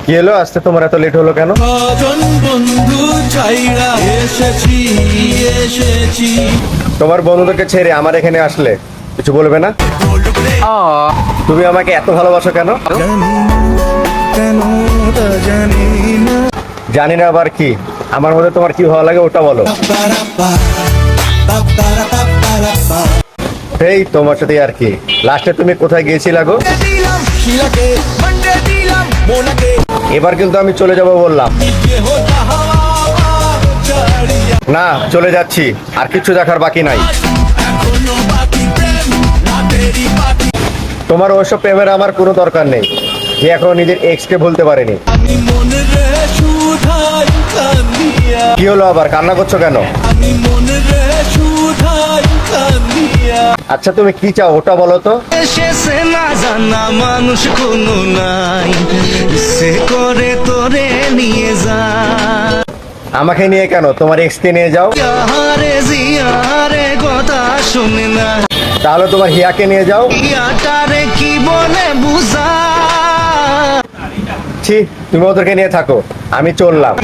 কি হলো, আসতে তোমার এত লেট হলো কেন? তোমার বন্ধুদেরকে ছেড়ে আমার এখানে আসলে কিছু বলবে না? তুমি আমাকে এত ভালোবাসো কেন? জানি না আবার কি? আমার মধ্যে তোমার কি ভালো লাগে ওটা বলো। এই তোমার সাথে আর কি, লাস্টে তুমি কোথায় গিয়েছিলা গো? এবার কিন্তু আমি চলে যাব বললাম। না, চলে যাচ্ছি, আর কিছু দেখার বাকি নাই। তোমার ওইসব প্রেমের আমার কোনো দরকার নেই, যে এখনো নিজের এক্স কে ভুলতে পারেনি। কি হলো আবার, কান্না করছো কেন? আচ্ছা তুমি কি চাও ওটা বলো তো। না জানা মানুষ কোনো নাই, সে করে তোরে নিয়ে যা। আমাকে নিয়ে কেন, তোমার এক্স কে নিয়ে যাও। ইয়ারে জিয়ারে কথা শুনে না, তাহলে তোমার হিয়াকে নিয়ে যাও। ইয়াটারে কি বলে বুঝা। ছি, তুমি ওদেরকে নিয়ে থাকো, আমি চললাম।